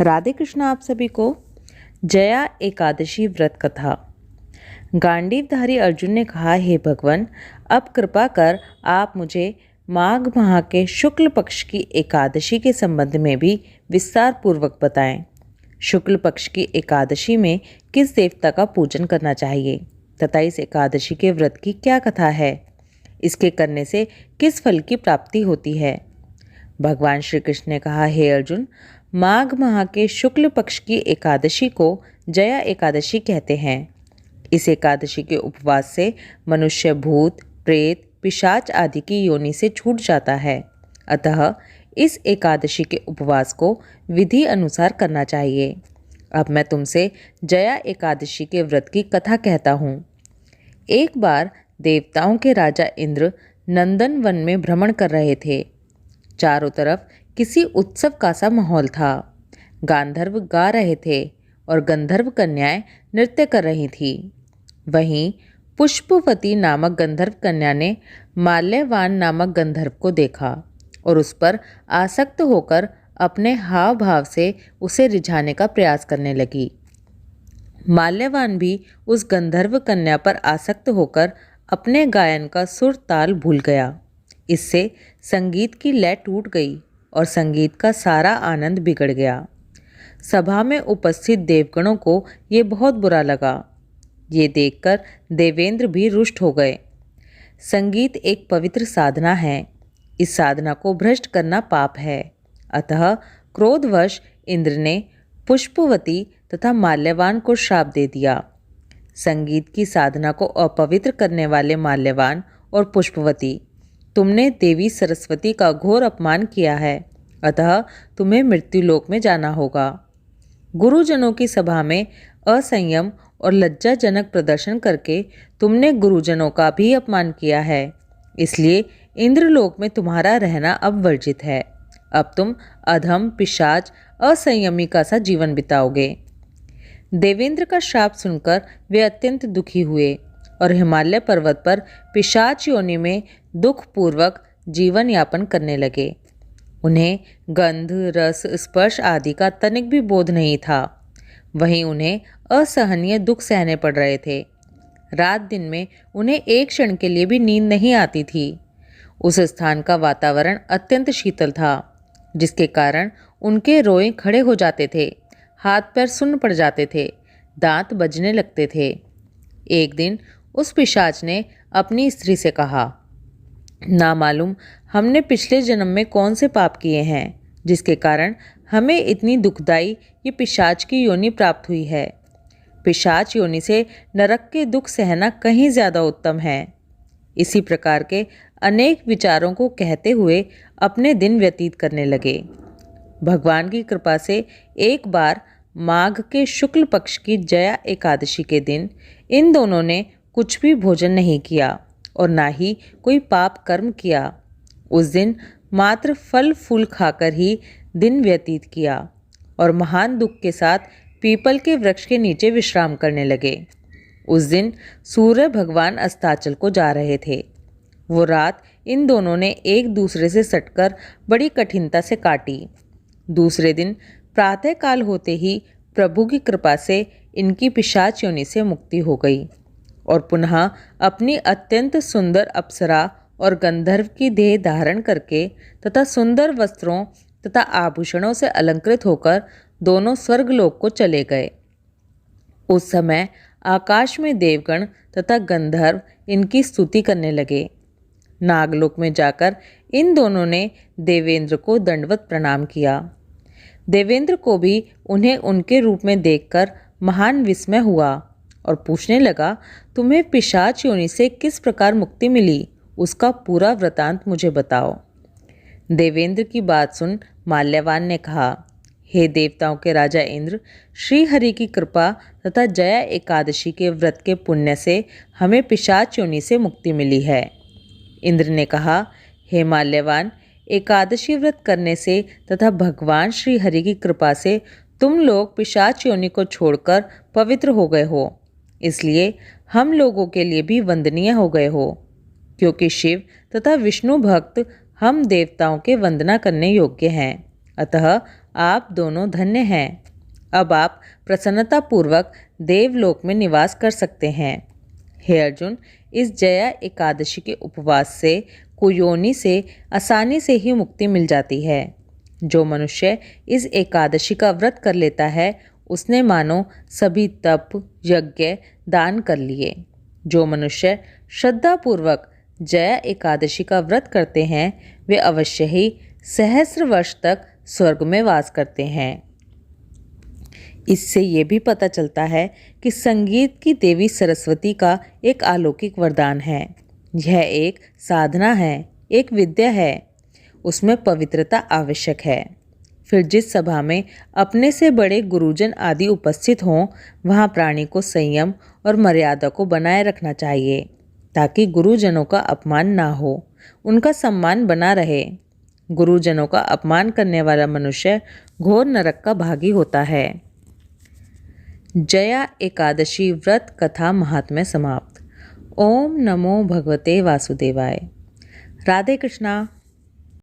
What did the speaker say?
राधे कृष्ण आप सभी को। जया एकादशी व्रत कथा। गांडीवधारी अर्जुन ने कहा, हे भगवान, अब कृपा कर आप मुझे माघ माह के शुक्ल पक्ष की एकादशी के संबंध में भी विस्तार पूर्वक बताएं। शुक्ल पक्ष की एकादशी में किस देवता का पूजन करना चाहिए तथा इस एकादशी के व्रत की क्या कथा है, इसके करने से किस फल की प्राप्ति होती है। भगवान श्री कृष्ण ने कहा, हे अर्जुन, माघ माह के शुक्ल पक्ष की एकादशी को जया एकादशी कहते हैं। इस एकादशी के उपवास से मनुष्य भूत, प्रेत, पिशाच आदि की योनि से छूट जाता है। अतः इस एकादशी के उपवास को विधि अनुसार करना चाहिए। अब मैं तुमसे जया एकादशी के व्रत की कथा कहता हूँ। एक बार देवताओं के राजा इंद्र नंदन वन में भ्रमण कर रहे थे। चारों तरफ किसी उत्सव का सा माहौल था। गांधर्व गा रहे थे और गंधर्व कन्याएं नृत्य कर रही थीं। वहीं पुष्पवती नामक गंधर्व कन्या ने माल्यवान नामक गंधर्व को देखा और उस पर आसक्त होकर अपने हाव भाव से उसे रिझाने का प्रयास करने लगी। माल्यवान भी उस गंधर्व कन्या पर आसक्त होकर अपने गायन का सुर ताल भूल गया। इससे संगीत की लय टूट गई और संगीत का सारा आनंद बिगड़ गया। सभा में उपस्थित देवगणों को ये बहुत बुरा लगा। ये देखकर देवेंद्र भी रुष्ट हो गए। संगीत एक पवित्र साधना है। इस साधना को भ्रष्ट करना पाप है। अतः क्रोधवश इंद्र ने पुष्पवती तथा माल्यवान को श्राप दे दिया। संगीत की साधना को अपवित्र करने वाले माल्यवान और पुष्पवती, तुमने देवी सरस्वती का घोर अपमान किया है। अतः तुम्हें मृत्युलोक में जाना होगा। गुरुजनों की सभा में असंयम और लज्जाजनक प्रदर्शन करके तुमने गुरुजनों का भी अपमान किया है। इसलिए इंद्रलोक में तुम्हारा रहना अब वर्जित है। अब तुम अधम, पिशाच, असंयमी का सा जीवन बिताओगे। देवेंद्र का श्राप सुनकर वे अत्यंत दुखी हुए और हिमालय पर्वत पर पिशाच योनि में दुख पूर्वक जीवन यापन करने लगे। उन्हें गंध, रस, स्पर्श आदि का तनिक भी बोध नहीं था। वहीं उन्हें असहनीय दुख सहने पड़ रहे थे। रात दिन में उन्हें एक क्षण के लिए भी नींद नहीं आती थी। उस स्थान का वातावरण अत्यंत शीतल था, जिसके कारण उनके रोए खड़े हो जाते थे, हाथ पैर सुन्न पड़ जाते थे, दांत बजने लगते थे। एक दिन उस पिशाच ने अपनी स्त्री से कहा, ना मालूम हमने पिछले जन्म में कौन से पाप किए हैं जिसके कारण हमें इतनी दुखदाई ये पिशाच की योनि प्राप्त हुई है। पिशाच योनि से नरक के दुख सहना कहीं ज़्यादा उत्तम है। इसी प्रकार के अनेक विचारों को कहते हुए अपने दिन व्यतीत करने लगे। भगवान की कृपा से एक बार माघ के शुक्ल पक्ष की जया एकादशी के दिन इन दोनों ने कुछ भी भोजन नहीं किया और ना ही कोई पाप कर्म किया। उस दिन मात्र फल फूल खाकर ही दिन व्यतीत किया और महान दुख के साथ पीपल के वृक्ष के नीचे विश्राम करने लगे। उस दिन सूर्य भगवान अस्ताचल को जा रहे थे। वो रात इन दोनों ने एक दूसरे से सटकर बड़ी कठिनता से काटी। दूसरे दिन प्रातःकाल होते ही प्रभु की कृपा से इनकी पिशाच योनि से मुक्ति हो गई और पुनः अपनी अत्यंत सुंदर अप्सरा और गंधर्व की देह धारण करके तथा सुंदर वस्त्रों तथा आभूषणों से अलंकृत होकर दोनों स्वर्गलोक को चले गए। उस समय आकाश में देवगण तथा गंधर्व इनकी स्तुति करने लगे। नागलोक में जाकर इन दोनों ने देवेंद्र को दंडवत प्रणाम किया। देवेंद्र को भी उन्हें उनके रूप में देखकर महान विस्मय हुआ और पूछने लगा, तुम्हें पिशाच योनि से किस प्रकार मुक्ति मिली, उसका पूरा वृतांत मुझे बताओ। देवेंद्र की बात सुन माल्यवान ने कहा, हे देवताओं के राजा इंद्र, श्री हरि की कृपा तथा जया एकादशी के व्रत के पुण्य से हमें पिशाच योनि से मुक्ति मिली है। इंद्र ने कहा, हे माल्यवान, एकादशी व्रत करने से तथा भगवान श्री हरि की कृपा से तुम लोग पिशाच योनि को छोड़कर पवित्र हो गए हो। इसलिए हम लोगों के लिए भी वंदनीय हो गए हो, क्योंकि शिव तथा विष्णु भक्त हम देवताओं के वंदना करने योग्य हैं। अतः आप दोनों धन्य हैं। अब आप प्रसन्नतापूर्वक देवलोक में निवास कर सकते हैं। हे अर्जुन, इस जया एकादशी के उपवास से कुयोनि से आसानी से ही मुक्ति मिल जाती है। जो मनुष्य इस एकादशी का व्रत कर लेता है उसने मानो सभी तप, यज्ञ, दान कर लिए। जो मनुष्य श्रद्धापूर्वक जया एकादशी का व्रत करते हैं वे अवश्य ही सहस्र वर्ष तक स्वर्ग में वास करते हैं। इससे ये भी पता चलता है कि संगीत की देवी सरस्वती का एक अलौकिक वरदान है। यह एक साधना है, एक विद्या है। उसमें पवित्रता आवश्यक है। फिर जिस सभा में अपने से बड़े गुरुजन आदि उपस्थित हों वहाँ प्राणी को संयम और मर्यादा को बनाए रखना चाहिए ताकि गुरुजनों का अपमान ना हो, उनका सम्मान बना रहे। गुरुजनों का अपमान करने वाला मनुष्य घोर नरक का भागी होता है। जया एकादशी व्रत कथा महात्म्य समाप्त। ओम नमो भगवते वासुदेवाय। राधे कृष्णा।